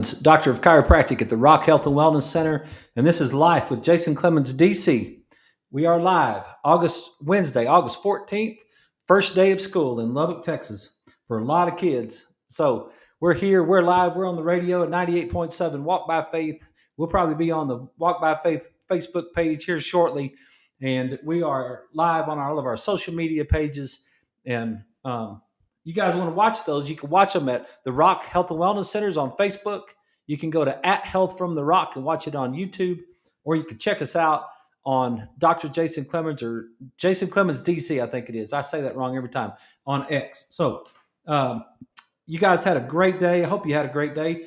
Doctor of Chiropractic at the Rock Health and Wellness Center, and this is Life with Jason Clemmons, DC. We are live Wednesday, August 14th, first day of school in Lubbock, Texas, for a lot of kids. So we're here, we're live, we're on the radio at 98.7 Walk by Faith. We'll probably be on the Walk by Faith Facebook page here shortly, and we are live on all of our social media pages. And you guys want to watch those, you can watch them at the Rock Health and Wellness Centers on Facebook. You can go to @Health from the Rock and watch it on YouTube, or you can check us out on Dr. Jason Clemmons or Jason Clemmons DC, I think it is. I say that wrong every time, on X. So you guys had a great day. I hope you had a great day.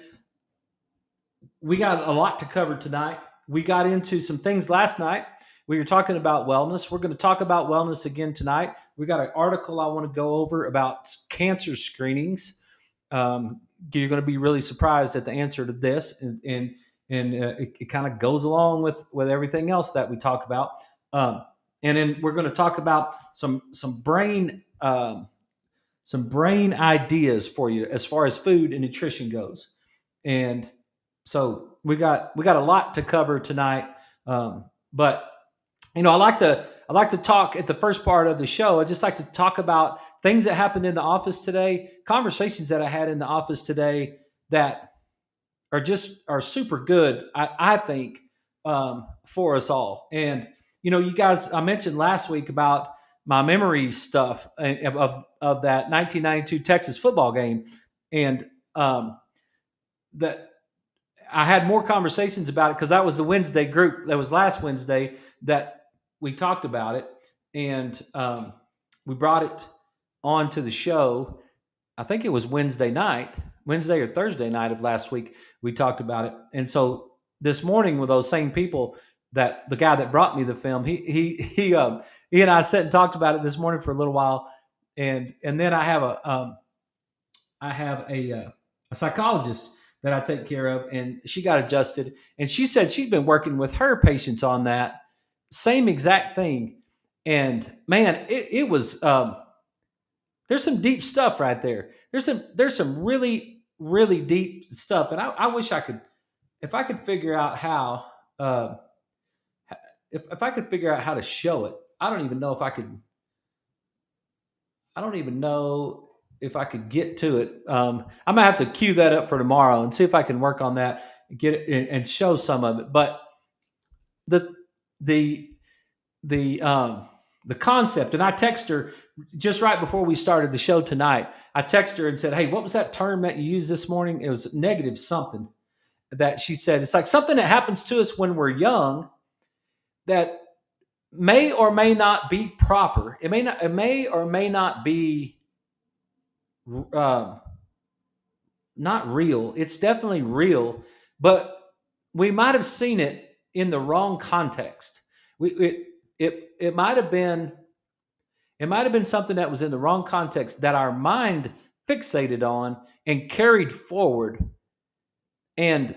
We got a lot to cover tonight. We got into some things last night. We were talking about wellness. We're going to talk about wellness again tonight. We got an article I want to go over about cancer screenings. You're going to be really surprised at the answer to this, and it kind of goes along with everything else that we talk about. And then we're going to talk about some brain ideas for you as far as food and nutrition goes. And so we got a lot to cover tonight. But I like to talk at the first part of the show. I just like to talk about things that happened in the office today, conversations that I had in the office today that are super good, I think, for us all. And you guys, I mentioned last week about my memory stuff of that 1992 Texas football game, and that I had more conversations about it because that was the Wednesday group. That was last Wednesday that we talked about it, and we brought it on to the show. I think it was Wednesday or Thursday night of last week. We talked about it, and so this morning with those same people, that the guy that brought me the film, he and I sat and talked about it this morning for a little while, and then I have a psychologist that I take care of, and she got adjusted, and she said she'd been working with her patients on that same exact thing. And man, it was there's some deep stuff right there. There's some really, really deep stuff. And I wish if I could figure out how if I could figure out how to show it. I don't even know if I could get to it. I'm gonna have to cue that up for tomorrow and see if I can work on that, get it and show some of it. But the concept, and I text her just right before we started the show tonight. I text her and said, "Hey, what was that term that you used this morning?" It was negative something that she said. It's like something that happens to us when we're young that may or may not be proper. It may or may not be not real. It's definitely real, but we might have seen it in the wrong context. It might have been something that was in the wrong context that our mind fixated on and carried forward, and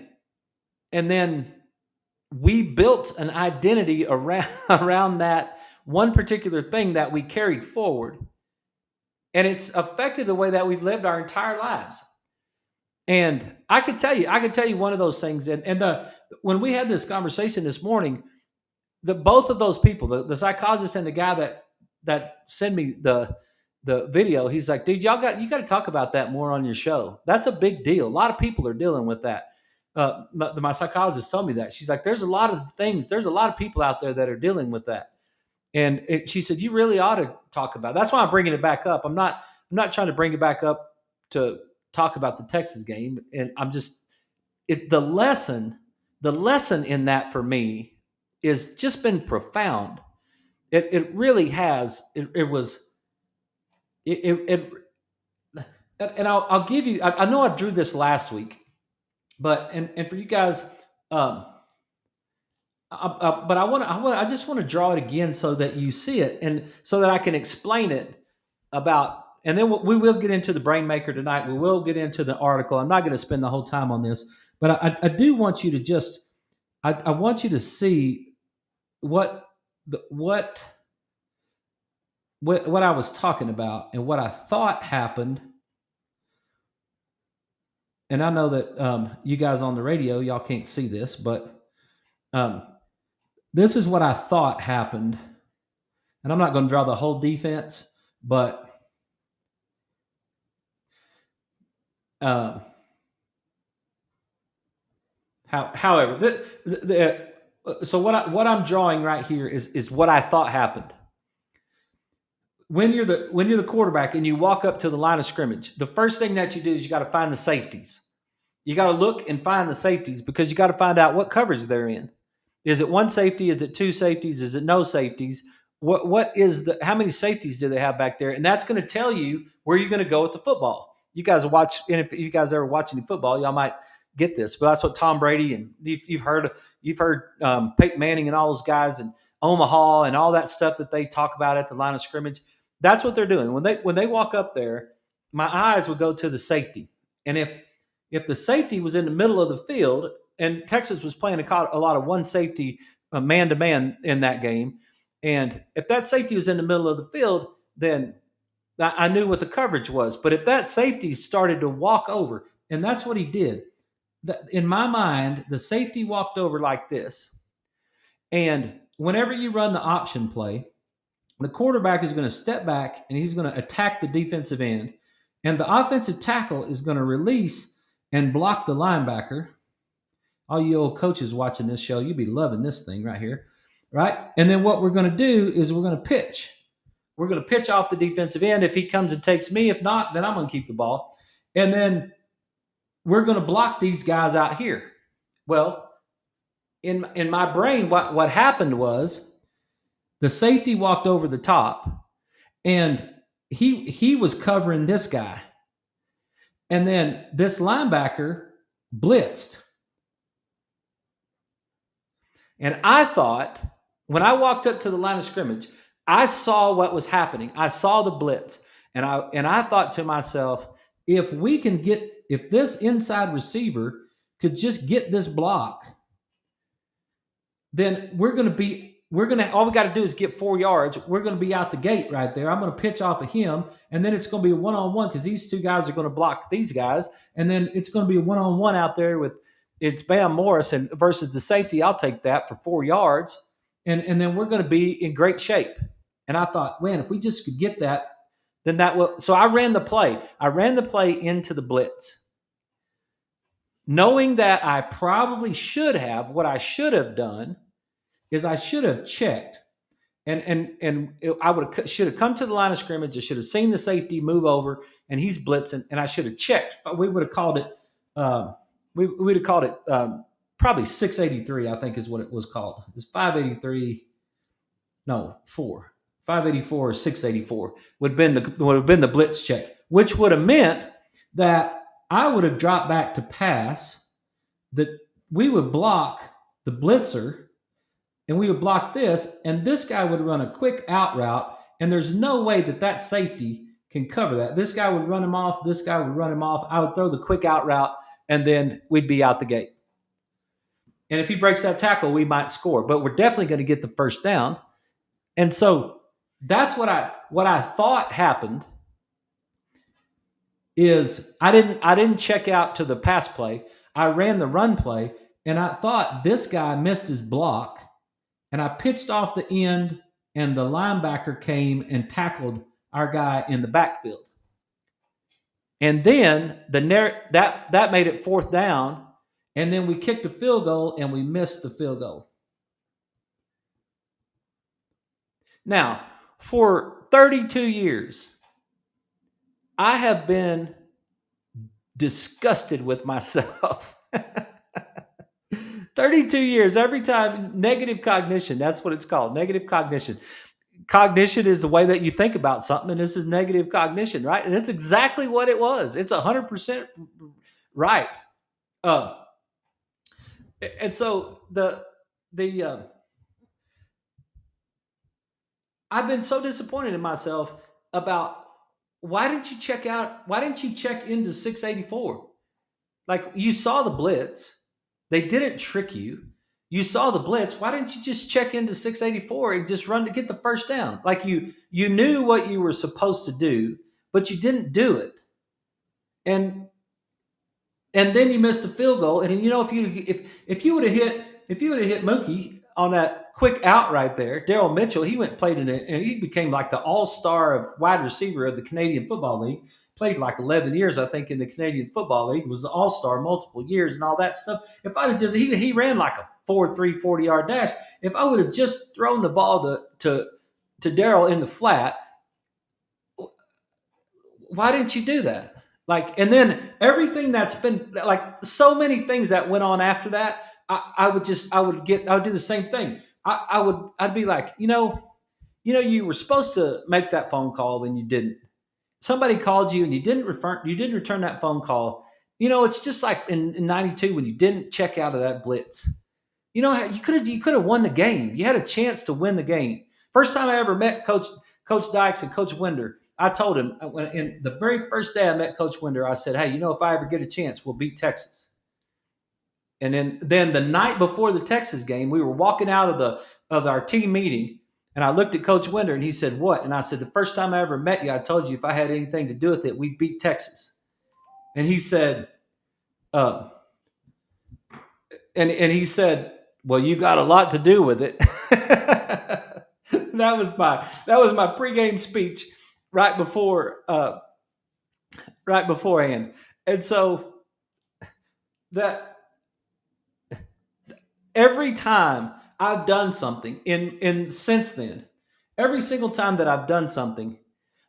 then we built an identity around that one particular thing that we carried forward, and it's affected the way that we've lived our entire lives. And I could tell you one of those things. And when we had this conversation this morning, both of those people, the psychologist and the guy that sent me the video, he's like, "Dude, you got to talk about that more on your show. That's a big deal. A lot of people are dealing with that." My psychologist told me that. She's like, "There's a lot of people out there that are dealing with that." And she said, "You really ought to talk about it." That's why I'm bringing it back up. I'm not trying to bring it back up to talk about the Texas game. And I'm just, the lesson in that for me is just been profound. It really has. And I'll give you, I know I drew this last week, but, and for you guys, but I just want to draw it again so that you see it and so that I can explain it about, and then we will get into the brain maker tonight. We will get into the article. I'm not going to spend the whole time on this, but I do want you to I want you to see what I was talking about and what I thought happened and I know that you guys on the radio, y'all can't see this, but um, this is what I thought happened. And I'm not going to draw the whole defense, but um, however, so what I'm drawing right here is what I thought happened. When you're the quarterback and you walk up to the line of scrimmage, the first thing that you do is you got to find the safeties. You got to look and find the safeties because you got to find out what coverage they're in. Is it one safety? Is it two safeties? Is it no safeties? What is the how many safeties do they have back there? And that's going to tell you where you're going to go with the football. You guys watch, and if you guys ever watch any football, y'all might get this. But that's what Tom Brady and you've heard Peyton Manning and all those guys and Omaha and all that stuff that they talk about at the line of scrimmage. That's what they're doing when they walk up there. My eyes would go to the safety, and if the safety was in the middle of the field, and Texas was playing a lot of one safety man to man in that game, and if that safety was in the middle of the field, then I knew what the coverage was. But if that safety started to walk over, and that's what he did, in my mind, the safety walked over like this. And whenever you run the option play, the quarterback is going to step back and he's going to attack the defensive end. And the offensive tackle is going to release and block the linebacker. All you old coaches watching this show, you'd be loving this thing right here, right? And then what we're going to do is we're going to pitch. We're going to pitch off the defensive end. If he comes and takes me, if not, then I'm going to keep the ball. And then we're going to block these guys out here. Well, in my brain, what happened was the safety walked over the top, and he was covering this guy. And then this linebacker blitzed. And I thought, when I walked up to the line of scrimmage, I saw what was happening. I saw the blitz. And I thought to myself, if this inside receiver could just get this block, then all we got to do is get 4 yards. We're going to be out the gate right there. I'm going to pitch off of him, and then it's going to be a one-on-one because these two guys are going to block these guys, and then it's going to be a one-on-one out there with it's Bam Morrison versus the safety. I'll take that for 4 yards, and then we're going to be in great shape. And I thought, man, if we just could get that, then that will. So I ran the play. I ran the play into the blitz, knowing that I probably should have. What I should have done is I should have checked, and I should have come to the line of scrimmage. I should have seen the safety move over, and he's blitzing, and I should have checked. We would have called it. We would have called it probably 683. I think is what it was called. It's 583. No, 584 or 684 would have been the blitz check, which would have meant that I would have dropped back to pass. That we would block the blitzer. And we would block this, and this guy would run a quick out route, and there's no way that safety can cover that. This guy would run him off. This guy would run him off. I would throw the quick out route, and then we'd be out the gate. And if he breaks that tackle, we might score, but we're definitely going to get the first down. And so that's what I thought happened. Is I didn't check out to the pass play. I ran the run play, and I thought this guy missed his block. And I pitched off the end, and the linebacker came and tackled our guy in the backfield. And then that made it 4th down, and then we kicked a field goal, and we missed the field goal. Now, for 32 years, I have been disgusted with myself. 32 years, every time, negative cognition. That's what it's called, negative cognition. Cognition is the way that you think about something, and this is negative cognition, right? And it's exactly what it was. It's 100% right. And so I've been so disappointed in myself about why didn't you check into 684? Like, you saw the blitz. They didn't trick you. You saw the blitz. Why didn't you just check into 684 and just run to get the first down? Like, you knew what you were supposed to do, but you didn't do it. And and then you missed the field goal. And you know, if you would have hit Mookie on that quick out right there, Daryl Mitchell, he went and played in it, and he became like the all-star of wide receiver of the Canadian Football League. Played like 11 years, I think, in the Canadian Football League. Was an all-star multiple years and all that stuff. If I would just he ran like a 4.3 40-yard dash. If I would have just thrown the ball to Daryl in the flat, why didn't you do that? Like, and then everything that's been like so many things that went on after that, I would do the same thing. I'd be like, you were supposed to make that phone call when you didn't. Somebody called you and you didn't return that phone call. It's just like in 92 when you didn't check out of that blitz. You could have won the game. You had a chance to win the game. First time I ever met Coach Dykes and Coach Winder, I told him in the very first day I met Coach Winder, I said, "Hey, if I ever get a chance, we'll beat Texas." And then the night before the Texas game, we were walking out of our team meeting, and I looked at Coach Winder, and he said, "What?" And I said, "The first time I ever met you, I told you if I had anything to do with it, we'd beat Texas." And he said, uh, and he said, "Well, you got a lot to do with it." That was my pregame speech right beforehand, and so that every time I've done something in since then, every single time that I've done something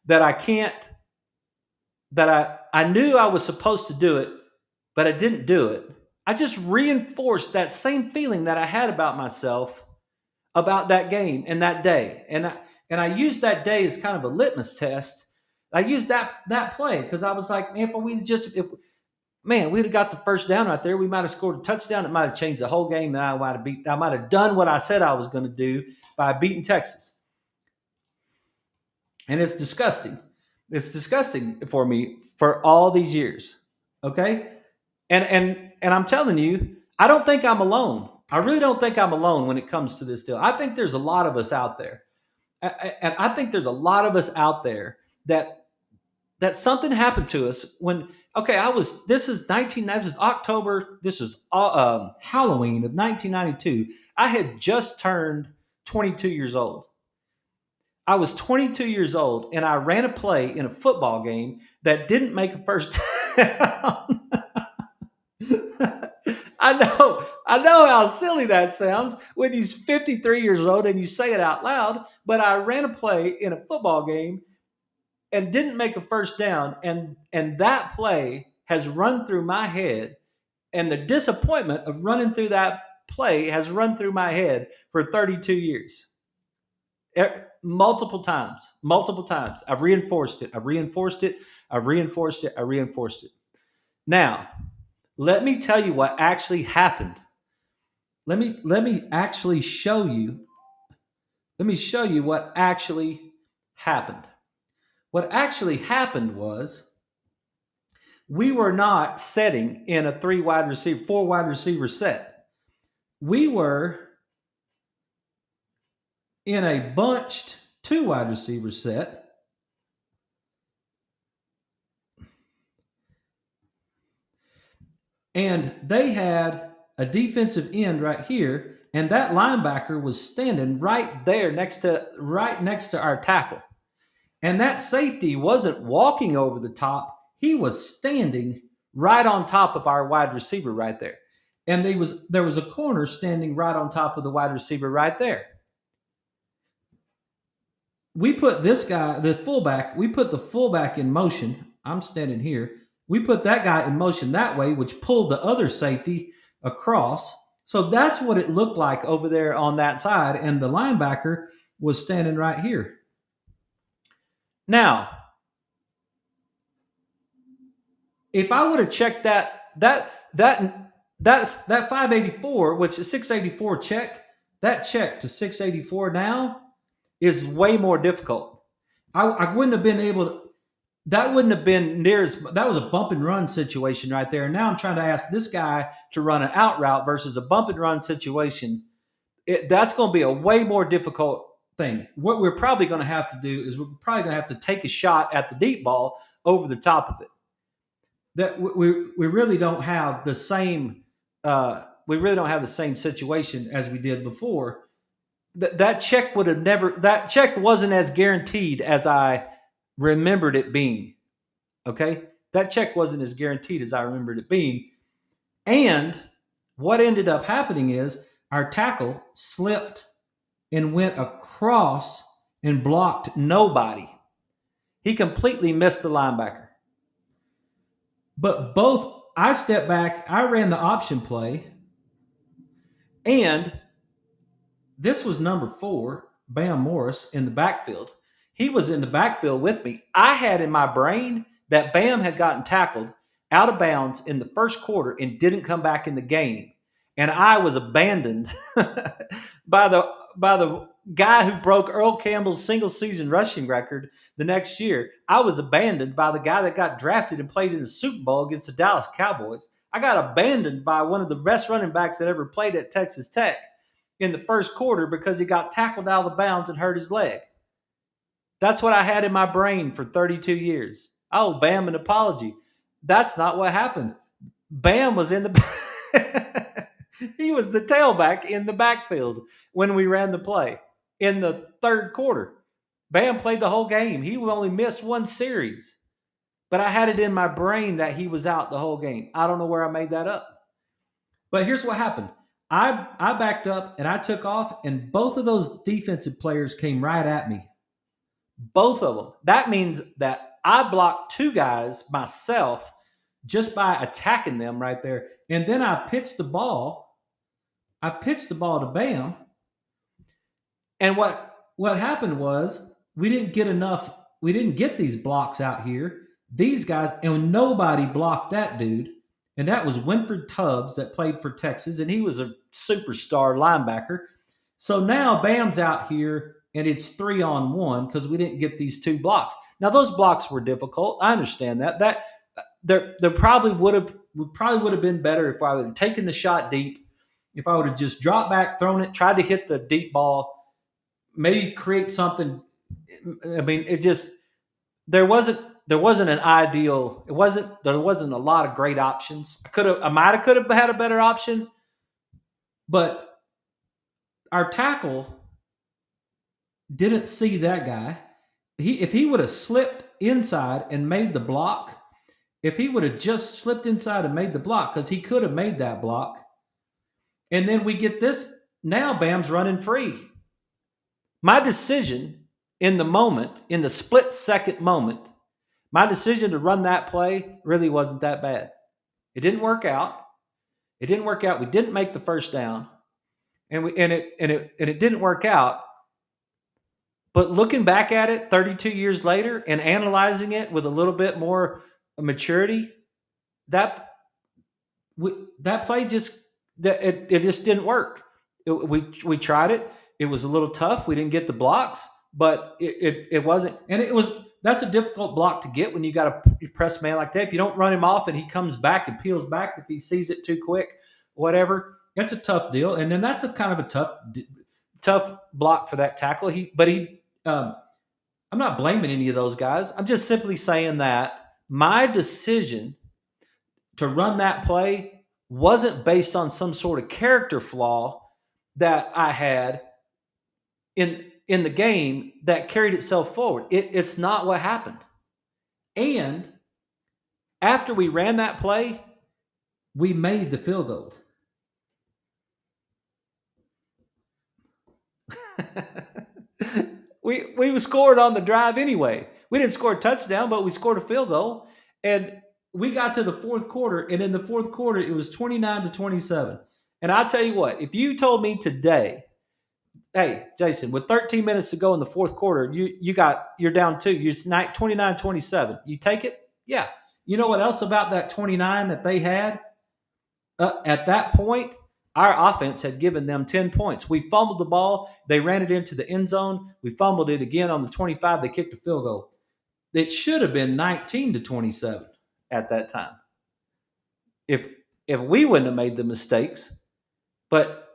that I can't that I knew I was supposed to do it, but I didn't do it. I just reinforced that same feeling that I had about myself about that game and that day. And I used that day as kind of a litmus test. I used that play because I was like, man, we'd have got the first down right there, we might have scored a touchdown. It might have changed the whole game, and I might have done what I said I was going to do by beating Texas. And it's disgusting. It's disgusting for me for all these years. Okay? And I'm telling you, I don't think I'm alone. I really don't think I'm alone when it comes to this deal. I think there's a lot of us out there. And I think there's a lot of us out there that something happened to us when this is October, this is Halloween of 1992. I had just turned 22 years old. I was 22 years old, and I ran a play in a football game that didn't make a first down. I know how silly that sounds when you're 53 years old and you say it out loud, but I ran a play in a football game and didn't make a first down, and that play has run through my head, and the disappointment of running through that play has run through my head for 32 years. Multiple times. I've reinforced it. Now, let me tell you what actually happened. Let me actually show you. Let me show you what actually happened. What actually happened was we were not setting in a 4 wide receiver set. We were in a bunched 2 wide receiver set. And they had a defensive end right here, and that linebacker was standing right there next to our tackle. And that safety wasn't walking over the top. He was standing right on top of our wide receiver right there. And there was a corner standing right on top of the wide receiver right there. We put this guy, the fullback in motion. I'm standing here. We put that guy in motion that way, which pulled the other safety across. So that's what it looked like over there on that side. And the linebacker was standing right here. Now, if I would have checked that 584, which is 684 check, that check to 684 now is way more difficult. I wouldn't have been able to. That wouldn't have been near as. That was a bump and run situation right there. And now I'm trying to ask this guy to run an out route versus a bump and run situation. That's going to be a way more difficult thing. What we're probably going to have to do is we're probably going to have to take a shot at the deep ball over the top of it. that we really don't have the same we really don't have the same situation as we did before. That check would have never that check wasn't as guaranteed as I remembered it being. Okay, that check wasn't as guaranteed as I remembered it being. And what ended up happening is our tackle slipped and went across and blocked nobody. He completely missed the linebacker. But both, I stepped back, I ran the option play, and this was number 4, Bam Morris, in the backfield. He was in the backfield with me. I had in my brain that Bam had gotten tackled out of bounds in the first quarter and didn't come back in the game. And I was abandoned by the guy who broke Earl Campbell's single season rushing record the next year. I was abandoned by the guy that got drafted and played in the Super Bowl against the Dallas Cowboys. I got abandoned by one of the best running backs that ever played at Texas Tech in the first quarter because he got tackled out of the bounds and hurt his leg. That's what I had in my brain for 32 years. I owe Bam an apology. That's not what happened. Bam was in the he was the tailback in the backfield when we ran the play in the third quarter. Bam played the whole game. He only missed one series. But I had it in my brain that he was out the whole game. I don't know where I made that up. But here's what happened. I backed up and I took off, and both of those defensive players came right at me. Both of them. That means that I blocked 2 guys myself just by attacking them right there. And then I pitched the ball. I pitched the ball to Bam. And what happened was we didn't get these blocks out here. These guys, and nobody blocked that dude. And that was Winford Tubbs that played for Texas, and he was a superstar linebacker. So now Bam's out here, and it's 3-on-1 because we didn't get these 2 blocks. Now those blocks were difficult. I understand that. There probably would have been better if I would have taken the shot deep. If I would have just dropped back, thrown it, tried to hit the deep ball, maybe create something. I mean, it just there wasn't an ideal. There wasn't a lot of great options. I might have had a better option, but our tackle didn't see that guy. If he would have slipped inside and made the block, if he would have just slipped inside and made the block, because he could have made that block, and then we get this. Now Bam's running free. My decision in the moment, in the split second moment, my decision to run that play really wasn't that bad. It didn't work out. We didn't make the first down, and it didn't work out. But looking back at it 32 years later and analyzing it with a little bit more maturity, that play just didn't work. We tried it. It was a little tough. We didn't get the blocks, but it wasn't. And that's a difficult block to get when you got a press man like that. If you don't run him off and he comes back and peels back, if he sees it too quick, whatever, that's a tough deal. And then that's a kind of a tough block for that tackle. I'm not blaming any of those guys. I'm just simply saying that my decision to run that play wasn't based on some sort of character flaw that I had in the game that carried itself forward. It's not what happened. And after we ran that play, we made the field goal. we scored on the drive anyway. We didn't score a touchdown, but we scored a field goal. And we got to the fourth quarter, and in the fourth quarter, it was 29-27. And I'll tell you what, if you told me today, hey, Jason, with 13 minutes to go in the fourth quarter, you're down 2. You're 29-27. You take it? Yeah. You know what else about that 29 that they had? At that point, our offense had given them 10 points. We fumbled the ball. They ran it into the end zone. We fumbled it again on the 25. They kicked a field goal. It should have been 19-27 at that time if we wouldn't have made the mistakes. But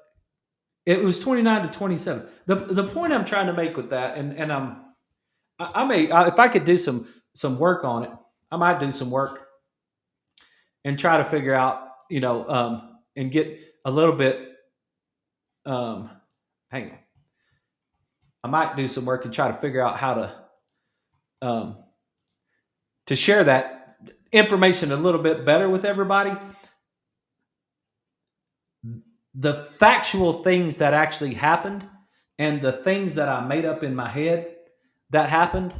it was 29-27. The point I'm trying to make with that, and I may if I could do some work on it, I might do some work. and try to figure out, and get a little bit. Um, hang on, I might do some work and try to figure out how um, to share that information a little bit better with everybody. The factual things that actually happened and the things that I made up in my head that happened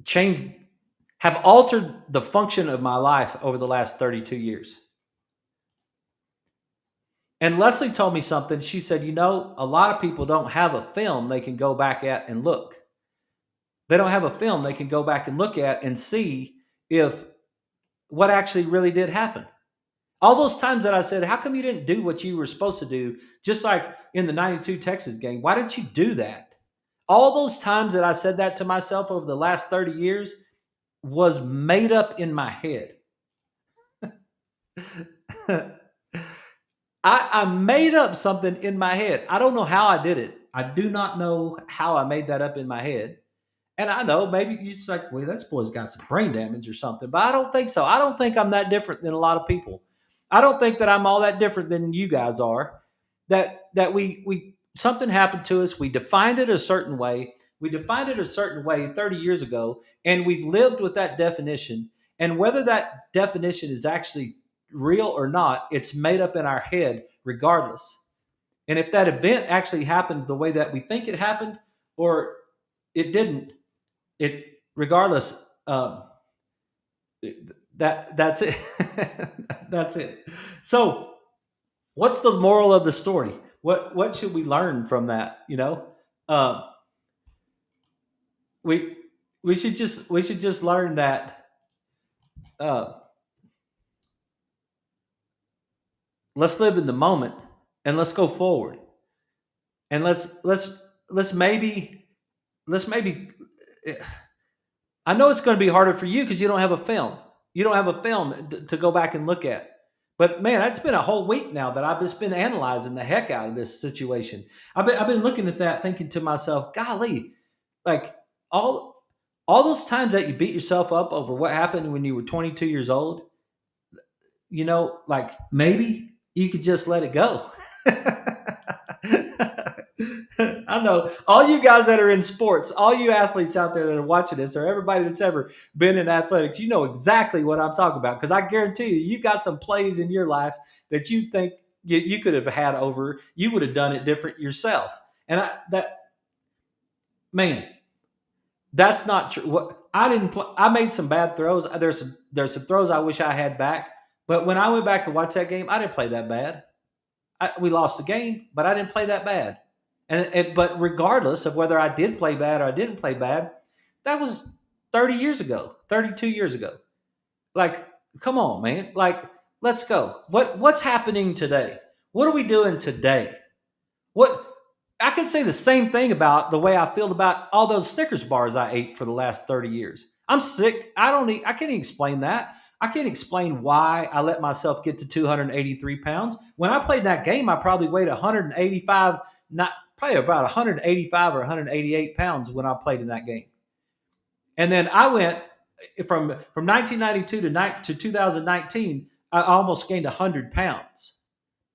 changed, have altered the function of my life over the last 32 years. And Leslie told me something. She said, a lot of people don't have a film they can go back at and look. They don't have a film they can go back and look at and see if what actually really did happen. All those times that I said, how come you didn't do what you were supposed to do? Just like in the 92 Texas game, why didn't you do that? All those times that I said that to myself over the last 30 years was made up in my head. I made up something in my head. I don't know how I did it. I do not know how I made that up in my head. And I know maybe it's like, well, this boy's got some brain damage or something, but I don't think so. I don't think I'm that different than a lot of people. I don't think that I'm all that different than you guys are. That we something happened to us. We defined it a certain way. We defined it a certain way 30 years ago, and we've lived with that definition. And whether that definition is actually real or not, it's made up in our head regardless. And if that event actually happened the way that we think it happened, or it didn't, it regardless, that's it. That's it. So, what's the moral of the story? What should we learn from that? Uh, we we should just learn that. Uh, let's live in the moment and let's go forward, and let's maybe let's maybe. I know it's going to be harder for you because you don't have a film. You don't have a film to go back and look at. But man, that's been a whole week now that I've just been analyzing the heck out of this situation. I've been looking at that, thinking to myself, golly, like all all those times that you beat yourself up over what happened when you were 22 years old, like maybe you could just let it go. I know all you guys that are in sports, all you athletes out there that are watching this, or everybody that's ever been in athletics, you know exactly what I'm talking about. Because I guarantee you got some plays in your life that you think you could have had over. You would have done it different yourself. And man, that's not true. What I didn't play, I made some bad throws. There's some throws I wish I had back. But when I went back and watched that game, I didn't play that bad. We lost the game, but I didn't play that bad. But regardless of whether I did play bad or I didn't play bad, that was 30 years ago, 32 years ago. Like, come on, man. Like, let's go. What's happening today? What are we doing today? What I can say the same thing about the way I feel about all those Snickers bars I ate for the last 30 years. I'm sick. I can't even explain that. I can't explain why I let myself get to 283 pounds. When I played that game, I probably weighed 185, not probably about 185 or 188 pounds when I played in that game. And then I went from 1992 to 2019, I almost gained 100 pounds.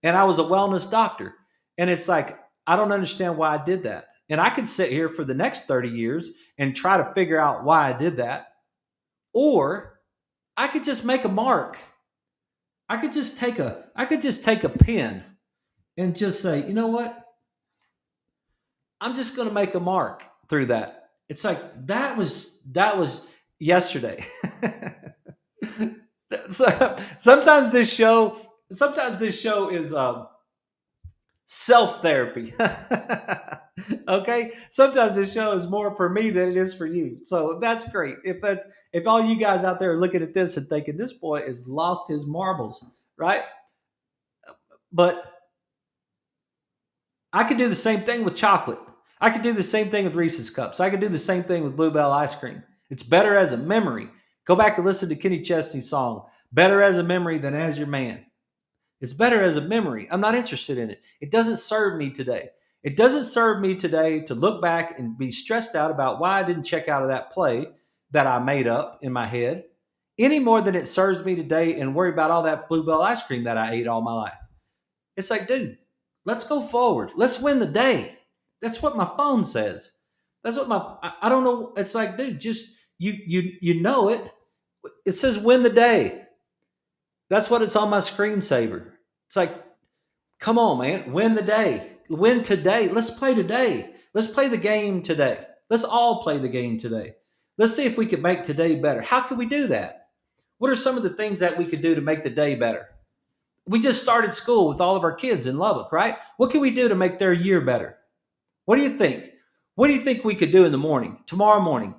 And I was a wellness doctor. And it's like, I don't understand why I did that. And I could sit here for the next 30 years and try to figure out why I did that. Or I could just make a mark. I could just take a pen and just say, you know what? I'm just going to make a mark through that. It's like that was yesterday. So, sometimes this show is self therapy. Okay, sometimes this show is more for me than it is for you. So that's great. If all you guys out there are looking at this and thinking this boy has lost his marbles, right? But I could do the same thing with chocolate. I could do the same thing with Reese's Cups. I could do the same thing with Bluebell ice cream. It's better as a memory. Go back and listen to Kenny Chesney's song, Better as a Memory Than As Your Man. It's better as a memory. I'm not interested in it. It doesn't serve me today. It doesn't serve me today to look back and be stressed out about why I didn't check out of that play that I made up in my head any more than it serves me today and worry about all that Bluebell ice cream that I ate all my life. It's like, dude, let's go forward. Let's win the day. That's what my phone says. That's what I don't know. It's like, dude, just you know it. It says win the day. That's what it's on my screensaver. It's like, come on, man, win the day. Win today. Let's play today. Let's play the game today. Let's all play the game today. Let's see if we can make today better. How can we do that? What are some of the things that we could do to make the day better? We just started school with all of our kids in Lubbock, right? What can we do to make their year better? What do you think? What do you think we could do in the morning, tomorrow morning,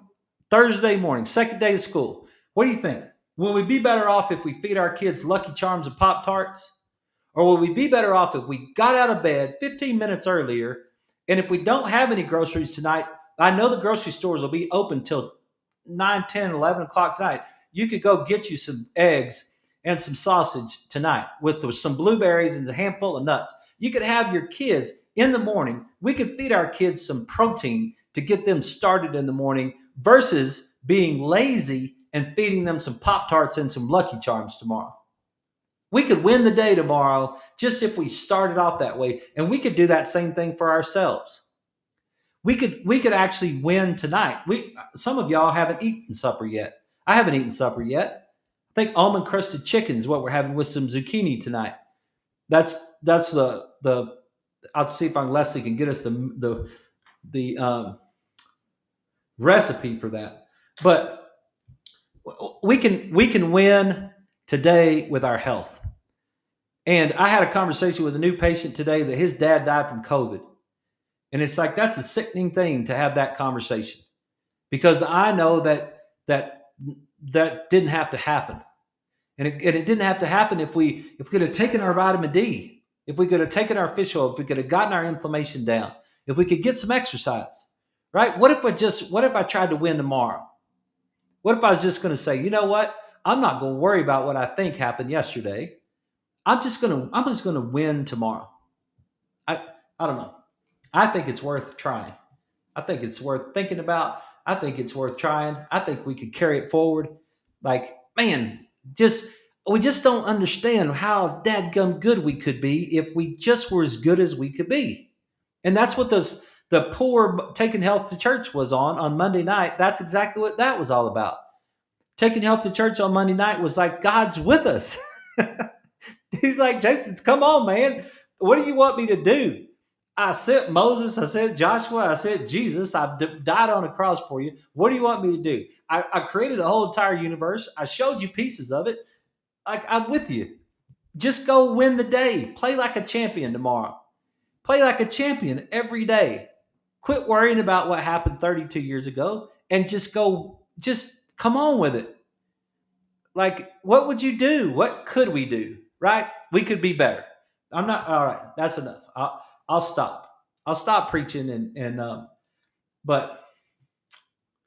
Thursday morning, second day of school? What do you think? Will we be better off if we feed our kids Lucky Charms and Pop Tarts? Or will we be better off if we got out of bed 15 minutes earlier? And if we don't have any groceries tonight, I know the grocery stores will be open till 9, 10, 11 o'clock tonight. You could go get you some eggs and some sausage tonight with some blueberries and a handful of nuts. You could have your kids in the morning. We could feed our kids some protein to get them started in the morning versus being lazy and feeding them some Pop-Tarts and some Lucky Charms tomorrow. We could win the day tomorrow just if we started off that way. And we could do that same thing for ourselves. We could actually win tonight. Some of y'all haven't eaten supper yet. I haven't eaten supper yet. I think almond crusted chicken is what we're having with some zucchini tonight. That's the I'll see if Leslie can get us the recipe for that. But we can win today with our health. And I had a conversation with a new patient today that his dad died from COVID. And it's like, that's a sickening thing to have that conversation, because I know that didn't have to happen. And it didn't have to happen if we could have taken our vitamin D, if we could have taken our fish oil, if we could have gotten our inflammation down, if we could get some exercise, right? What if I tried to win tomorrow? What if I was just going to say, you know what? I'm not going to worry about what I think happened yesterday. I'm just going to win tomorrow. I don't know. I think it's worth trying. I think it's worth thinking about. I think it's worth trying. I think we could carry it forward. Like, man, we just don't understand how dadgum good we could be if we just were as good as we could be. And that's what the poor taking health to church was on Monday night. That's exactly what that was all about. Taking health to church on Monday night was like, God's with us. He's like, Jason, come on, man. What do you want me to do? I sent Moses, I sent Joshua, I sent Jesus. I've died on a cross for you. What do you want me to do? I created a whole entire universe. I showed you pieces of it. Like, I'm with you. Just go win the day. Play like a champion tomorrow. Play like a champion every day. Quit worrying about what happened 32 years ago and just come on with it. Like, what would you do? What could we do? Right? We could be better. All right. That's enough. I'll stop. I'll stop preaching but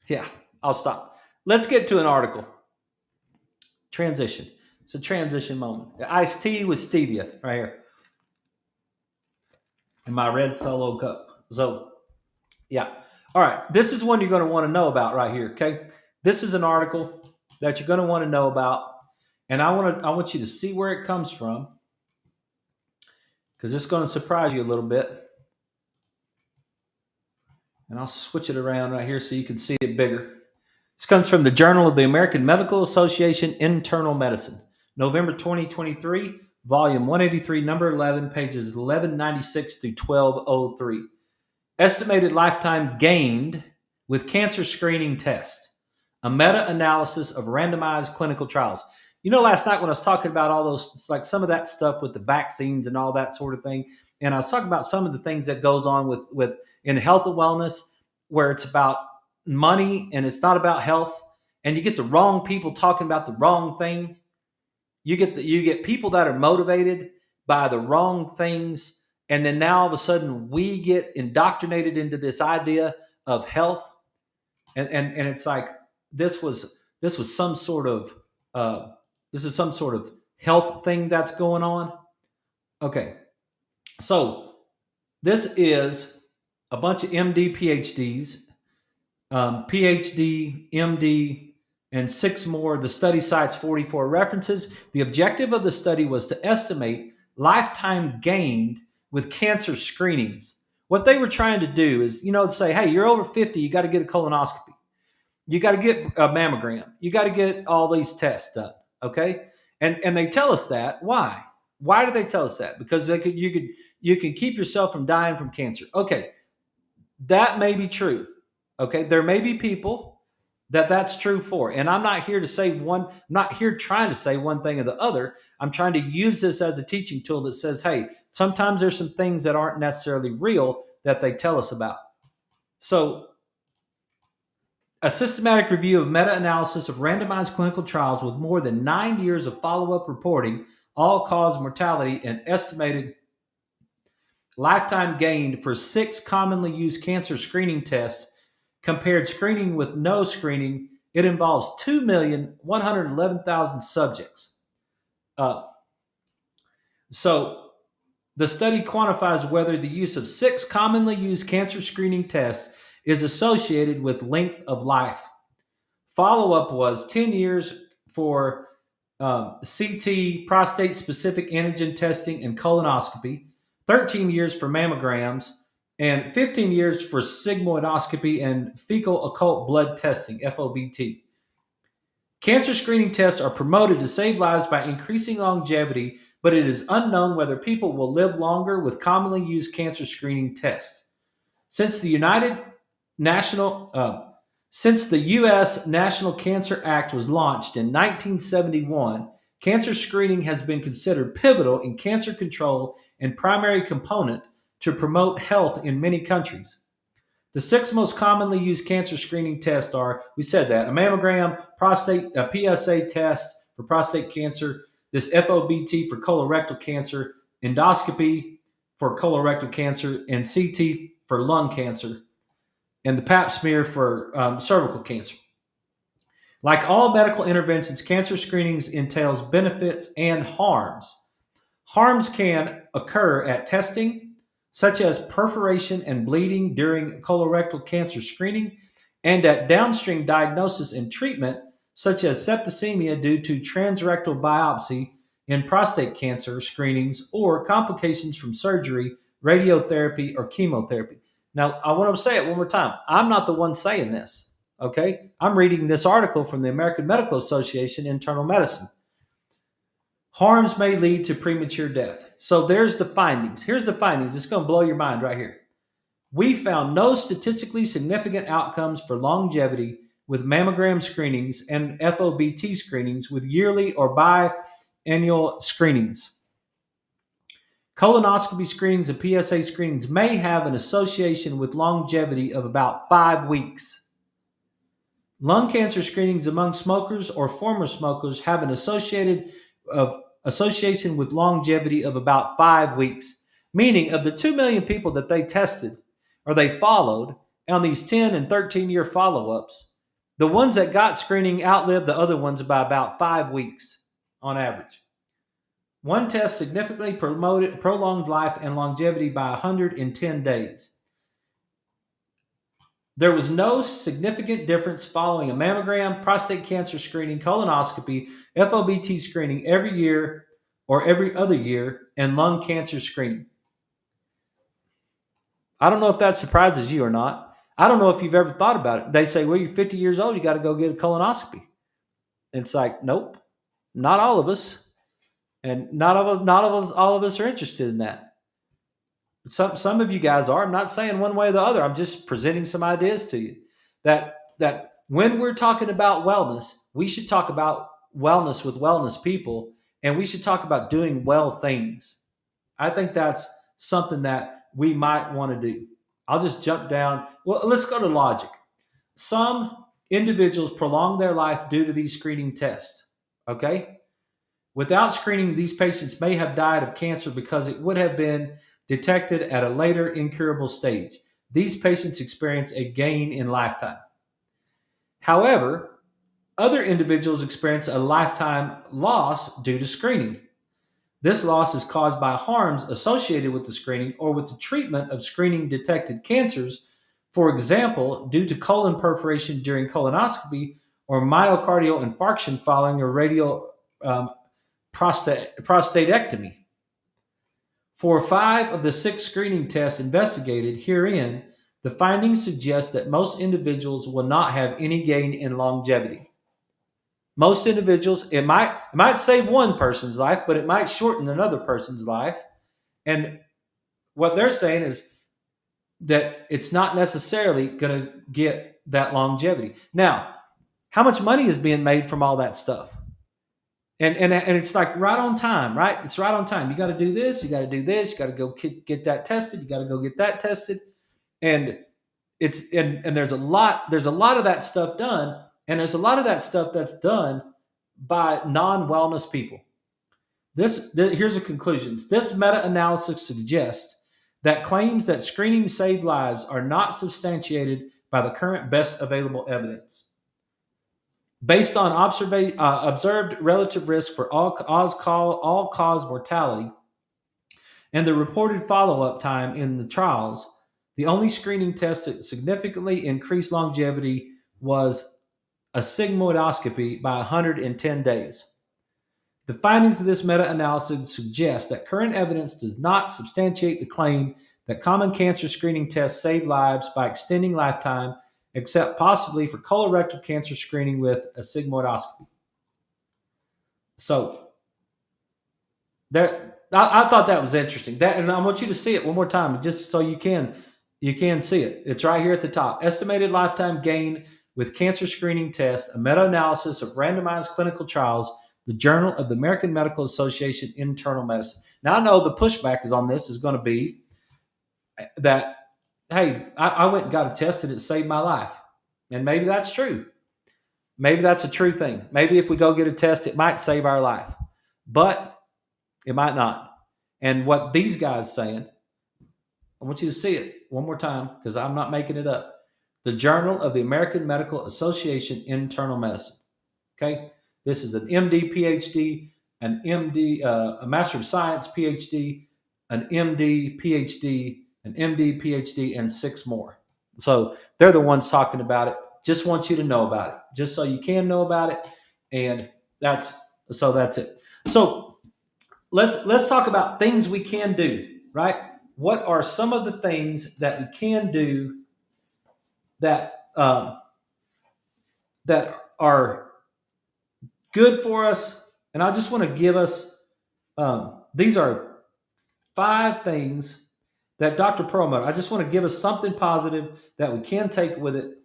yeah, I'll stop. Let's get to an article. Transition. It's a transition moment. The iced tea with stevia right here in my red Solo cup. So yeah. All right. This is one you're going to want to know about right here. Okay. This is an article that you're going to want to know about. And I want you to see where it comes from, because it's going to surprise you a little bit. And I'll switch it around right here so you can see it bigger. This comes from the Journal of the American Medical Association Internal Medicine, November 2023, volume 183, number 11, pages 1196 to 1203. Estimated lifetime gained with cancer screening test, a meta-analysis of randomized clinical trials. You know, last night when I was talking about all those, like some of that stuff with the vaccines and all that sort of thing, and I was talking about some of the things that goes on with in health and wellness, where it's about money and it's not about health, and you get the wrong people talking about the wrong thing. You get people that are motivated by the wrong things, and then now all of a sudden we get indoctrinated into this idea of health, and it's like this was some sort of this is some sort of health thing that's going on. Okay, so this is a bunch of MD PhDs PhD, MD, and six more. The study cites 44 references. The objective of the study was to estimate lifetime gained with cancer screenings. What they were trying to do is, say, hey, you're over 50, you got to get a colonoscopy. You got to get a mammogram. You got to get all these tests done. Okay. And they tell us that. Why? Why do they tell us that? Because you can keep yourself from dying from cancer. Okay. That may be true. Okay. There may be people that's true for. And I'm not here to say I'm not here trying to say one thing or the other. I'm trying to use this as a teaching tool that says, hey, sometimes there's some things that aren't necessarily real that they tell us about. So, a systematic review of meta-analysis of randomized clinical trials with more than 9 years of follow-up reporting all-cause mortality and estimated lifetime gained for 6 commonly used cancer screening tests compared screening with no screening. It involves 2,111,000 subjects. So the study quantifies whether the use of 6 commonly used cancer screening tests is associated with length of life. Follow-up was 10 years for CT, prostate-specific antigen testing, and colonoscopy, 13 years for mammograms, and 15 years for sigmoidoscopy and fecal occult blood testing, FOBT. Cancer screening tests are promoted to save lives by increasing longevity, but it is unknown whether people will live longer with commonly used cancer screening tests. Since the U.S. National Cancer Act was launched in 1971, cancer screening has been considered pivotal in cancer control and primary component to promote health in many countries. The 6 most commonly used cancer screening tests are, we said that, a mammogram, a PSA test for prostate cancer, this FOBT for colorectal cancer, endoscopy for colorectal cancer, and CT for lung cancer, and the pap smear for cervical cancer. Like all medical interventions, cancer screenings entails benefits and harms. Harms can occur at testing, such as perforation and bleeding during colorectal cancer screening, and at downstream diagnosis and treatment, such as septicemia due to transrectal biopsy in prostate cancer screenings, or complications from surgery, radiotherapy, or chemotherapy. Now, I want to say it one more time. I'm not the one saying this, okay? I'm reading this article from the American Medical Association, Internal Medicine. Harms may lead to premature death. So there's the findings. Here's the findings. It's going to blow your mind right here. We found no statistically significant outcomes for longevity with mammogram screenings and FOBT screenings with yearly or biannual screenings. Colonoscopy screenings and PSA screenings may have an association with longevity of about 5 weeks. Lung cancer screenings among smokers or former smokers have an association with longevity of about 5 weeks. Meaning, of the 2 million people that they tested or they followed on these 10 and 13-year follow-ups, the ones that got screening outlived the other ones by about 5 weeks on average. One test significantly prolonged life and longevity by 110 days. There was no significant difference following a mammogram, prostate cancer screening, colonoscopy, FOBT screening every year or every other year, and lung cancer screening. I don't know if that surprises you or not. I don't know if you've ever thought about it. They say, well, you're 50 years old, you got to go get a colonoscopy. And it's like, nope, not all of us. And not all of us are interested in that. Some of you guys are. I'm not saying one way or the other. I'm just presenting some ideas to you that when we're talking about wellness, we should talk about wellness with wellness people, and we should talk about doing well things. I think that's something that we might want to do. I'll just jump down. Well, let's go to logic. Some individuals prolong their life due to these screening tests. Okay? Without screening, these patients may have died of cancer because it would have been detected at a later incurable stage. These patients experience a gain in lifetime. However, other individuals experience a lifetime loss due to screening. This loss is caused by harms associated with the screening or with the treatment of screening detected cancers. For example, due to colon perforation during colonoscopy or myocardial infarction following a radial prostatectomy. For 5 of the 6 screening tests investigated herein, the findings suggest that most individuals will not have any gain in longevity. Most individuals, it might save one person's life, but it might shorten another person's life. And what they're saying is that it's not necessarily going to get that longevity. Now, how much money is being made from all that stuff? And it's like right on time, right? It's right on time. You got to do this. You got to do this. You got to go get that tested. You got to go get that tested. And there's a lot of that stuff done, and there's a lot of that stuff that's done by non-wellness people. Here's the conclusions. This meta-analysis suggests that claims that screening saved lives are not substantiated by the current best available evidence. Based on observed relative risk for all-cause mortality and the reported follow-up time in the trials, the only screening test that significantly increased longevity was a sigmoidoscopy by 110 days. The findings of this meta-analysis suggest that current evidence does not substantiate the claim that common cancer screening tests save lives by extending lifetime, except possibly for colorectal cancer screening with a sigmoidoscopy. So, I thought that was interesting. And I want you to see it one more time, just so you can see it. It's right here at the top. Estimated lifetime gain with cancer screening test, a meta-analysis of randomized clinical trials, the Journal of the American Medical Association Internal Medicine. Now, I know the pushback is on this is going to be that, hey, I went and got a test and it saved my life. And maybe that's true. Maybe that's a true thing. Maybe if we go get a test, it might save our life. But it might not. And what these guys saying, I want you to see it one more time because I'm not making it up. The Journal of the American Medical Association Internal Medicine. Okay? This is an MD, PhD, an MD, a Master of Science, PhD, an MD, PhD, an MD, PhD, and 6 more. So they're the ones talking about it. Just want you to know about it, just so you can know about it. And that's it. So let's talk about things we can do, right? What are some of the things that we can do that that are good for us? And I just want to give us these are 5 things that Dr. Perlmutter, I just want to give us something positive that we can take with it.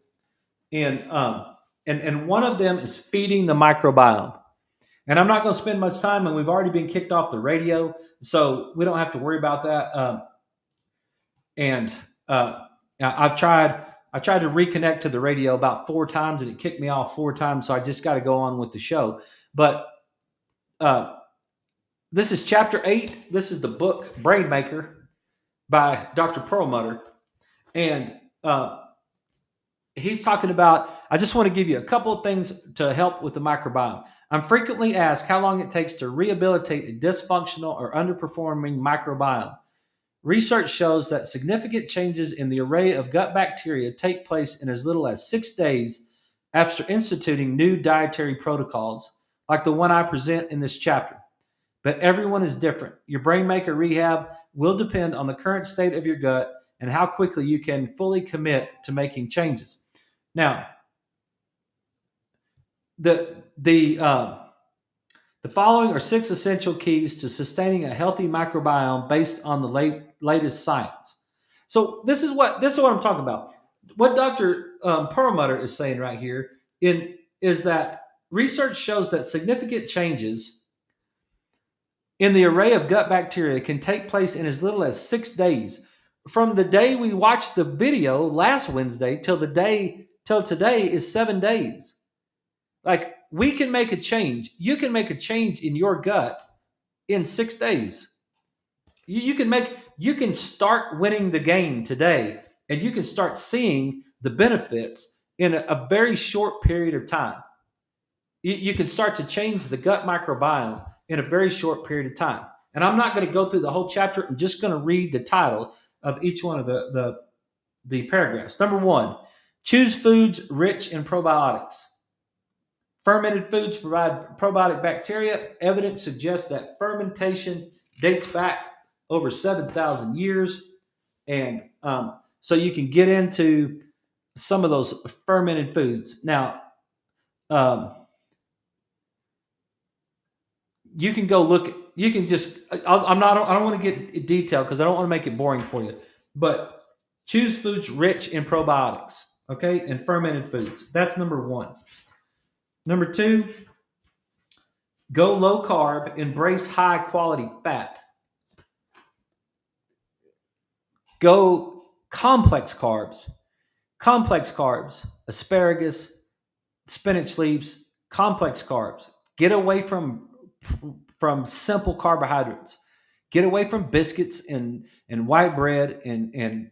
And one of them is feeding the microbiome. And I'm not going to spend much time, and we've already been kicked off the radio, so we don't have to worry about that. I've tried to reconnect to the radio about 4 times, and it kicked me off 4 times, so I just got to go on with the show. But this is chapter 8. This is the book Brain Maker by Dr. Perlmutter. And he's talking about, I just want to give you a couple of things to help with the microbiome. I'm frequently asked how long it takes to rehabilitate a dysfunctional or underperforming microbiome. Research shows that significant changes in the array of gut bacteria take place in as little as 6 days after instituting new dietary protocols, like the one I present in this chapter. But everyone is different. Your Brain Maker rehab will depend on the current state of your gut and how quickly you can fully commit to making changes. Now, the following are 6 essential keys to sustaining a healthy microbiome based on the latest science. So this is what I'm talking about. What Dr. Perlmutter is saying right here is that research shows that significant changes in the array of gut bacteria can take place in as little as 6 days. From the day we watched the video last Wednesday till today is 7 days. Like, we can make a change. You can make a change in your gut in 6 days. You can start winning the game today, and you can start seeing the benefits in a very short period of time. You can start to change the gut microbiome in a very short period of time. And I'm not going to go through the whole chapter. I'm just going to read the title of each one of the the paragraphs. Number one, choose foods rich in probiotics. Fermented foods provide probiotic bacteria. Evidence suggests that fermentation dates back over 7,000 years. And so you can get into some of those fermented foods. Now, um, you can go look. You can just. I'm not. I don't want to get detailed because I don't want to make it boring for you. But choose foods rich in probiotics. Okay, and fermented foods. That's number one. Number two, go low carb. Embrace high quality fat. Go complex carbs. Complex carbs. Asparagus, spinach leaves. Complex carbs. Get away from simple carbohydrates. Get away from biscuits and white bread and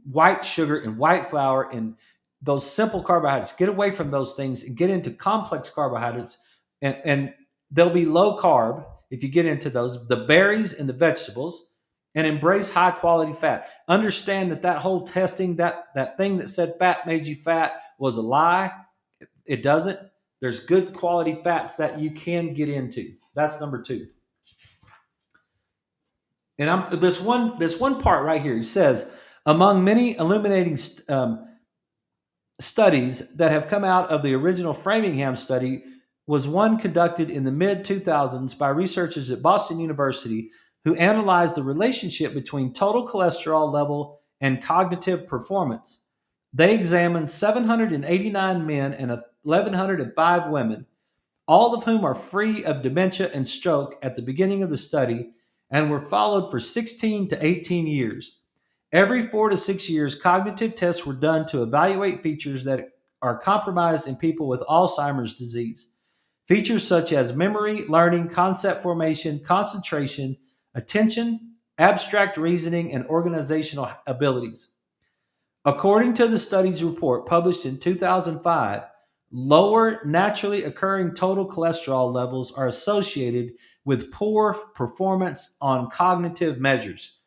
white sugar and white flour and those simple carbohydrates. Get away from those things and get into complex carbohydrates. And they'll be low carb if you get into those, the berries and the vegetables, and embrace high quality fat. Understand that whole testing, that thing that said fat made you fat was a lie. It doesn't. There's good quality fats that you can get into. That's number two. And this one part right here. He says, among many illuminating studies that have come out of the original Framingham study was one conducted in the mid 2000s by researchers at Boston University who analyzed the relationship between total cholesterol level and cognitive performance. They examined 789 men and 1,105 women, all of whom are free of dementia and stroke at the beginning of the study, and were followed for 16 to 18 years. Every 4 to 6 years, cognitive tests were done to evaluate features that are compromised in people with Alzheimer's disease. Features such as memory, learning, concept formation, concentration, attention, abstract reasoning, and organizational abilities. According to the study's report published in 2005, lower naturally occurring total cholesterol levels are associated with poor performance on cognitive measures.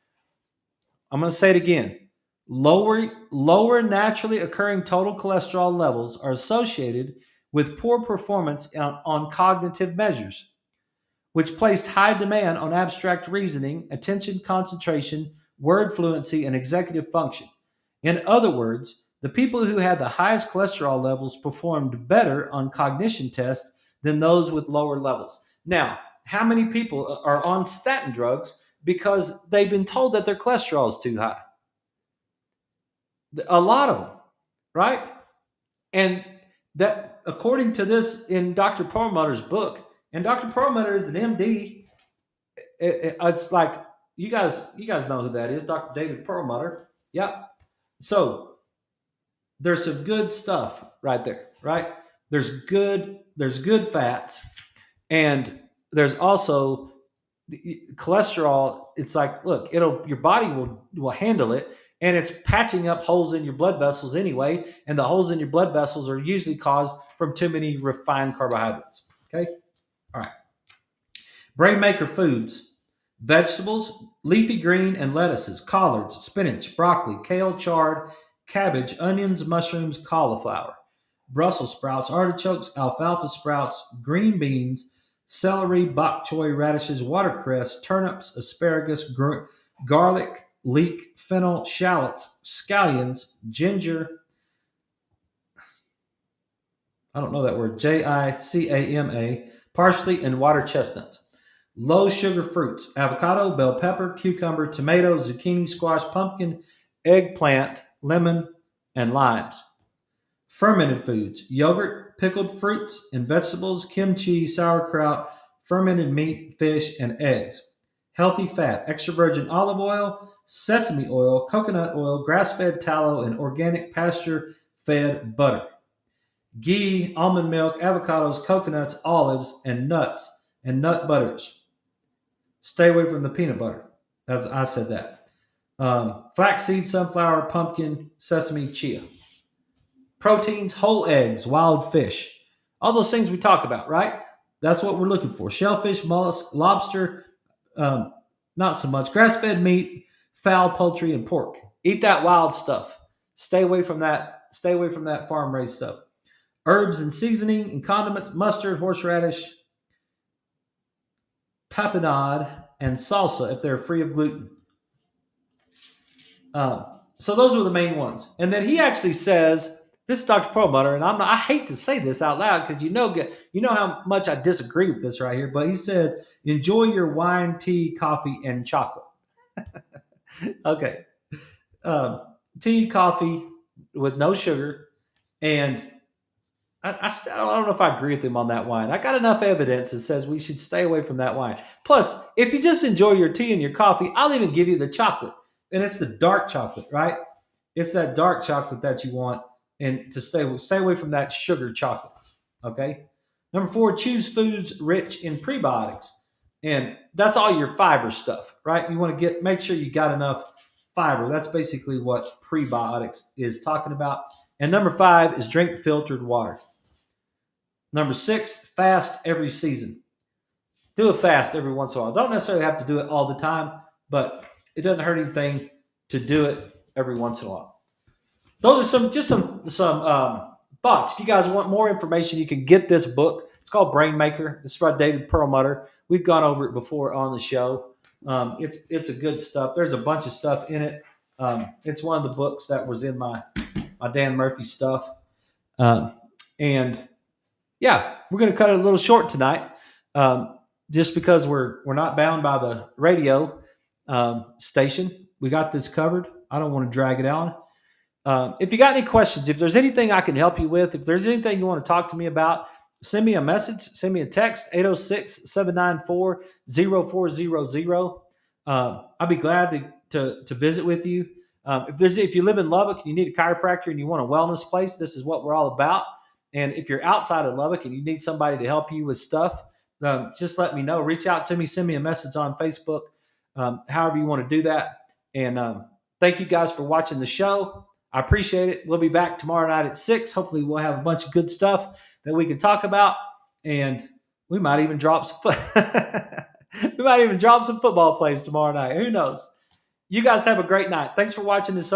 I'm going to say it again. Lower naturally occurring total cholesterol levels are associated with poor performance on cognitive measures, which placed high demand on abstract reasoning, attention, concentration, word fluency, and executive function. In other words, the people who had the highest cholesterol levels performed better on cognition tests than those with lower levels. Now, how many people are on statin drugs because they've been told that their cholesterol is too high? A lot of them, right? And that, according to this in Dr. Perlmutter's book, and Dr. Perlmutter is an MD. It's like you guys know who that is, Dr. David Perlmutter. Yep. So there's some good stuff right there, right? There's good fats, and there's also cholesterol. It's like, look, your body will handle it, and it's patching up holes in your blood vessels anyway, and the holes in your blood vessels are usually caused from too many refined carbohydrates. Okay, all right. Brain maker foods: vegetables, leafy green and lettuces, collards, spinach, broccoli, kale, chard, cabbage, onions, mushrooms, cauliflower, Brussels sprouts, artichokes, alfalfa sprouts, green beans, celery, bok choy, radishes, watercress, turnips, asparagus, garlic, leek, fennel, shallots, scallions, ginger. I don't know that word. Jicama, parsley, and water chestnuts. Low sugar fruits: avocado, bell pepper, cucumber, tomato, zucchini, squash, pumpkin, eggplant, lemon, and limes. Fermented foods: yogurt, pickled fruits and vegetables, kimchi, sauerkraut, fermented meat, fish, and eggs. Healthy fat: extra virgin olive oil, sesame oil, coconut oil, grass fed tallow, and organic pasture fed butter. Ghee, almond milk, avocados, coconuts, olives, and nuts, and nut butters. Stay away from the peanut butter. As I said that. Flaxseed, sunflower, pumpkin, sesame, chia. Proteins: whole eggs, wild fish. All those things we talk about, right? That's what we're looking for. Shellfish, mollusk, lobster, not so much. Grass fed meat, fowl, poultry, and pork. Eat that wild stuff. Stay away from that. Stay away from that farm raised stuff. Herbs and seasoning and condiments, mustard, horseradish, tapenade, and salsa if they're free of gluten. So those were the main ones. And then he actually says, this is Dr. Perlmutter, and I hate to say this out loud because you know how much I disagree with this right here, but he says, enjoy your wine, tea, coffee, and chocolate. Okay. Um, Tea, coffee with no sugar, and I don't know if I agree with him on that wine. I got enough evidence that says we should stay away from that wine. Plus, if you just enjoy your tea and your coffee, I'll even give you the chocolate. And it's the dark chocolate, right? It's that dark chocolate that you want, and to stay away from that sugar chocolate. Okay. Number 4, choose foods rich in prebiotics, and that's all your fiber stuff, right? You want to make sure you got enough fiber. That's basically what prebiotics is talking about. And number 5 is drink filtered water. Number 6, fast every season. Do a fast every once in a while. Don't necessarily have to do it all the time, but it doesn't hurt anything to do it every once in a while. Those are some thoughts. If you guys want more information, you can get this book. It's called Brain Maker. It's by David Perlmutter. We've gone over it before on the show. It's a good stuff. There's a bunch of stuff in it. It's one of the books that was in my Dan Murphy stuff. And yeah, we're going to cut it a little short tonight, just because we're not bound by the radio station. We got this covered. I don't want to drag it on. If you got any questions, if there's anything I can help you with, if there's anything you want to talk to me about, send me a message, send me a text, 806-794-0400. I'll be glad to visit with you. If you live in Lubbock and you need a chiropractor and you want a wellness place, this is what we're all about. And if you're outside of Lubbock and you need somebody to help you with stuff, just let me know. Reach out to me, send me a message on Facebook, however you want to do that. And thank you guys for watching the show. I appreciate it. We'll be back tomorrow night at 6. Hopefully we'll have a bunch of good stuff that we can talk about, and we might even drop some football plays tomorrow night. Who knows? You guys have a great night. Thanks for watching this.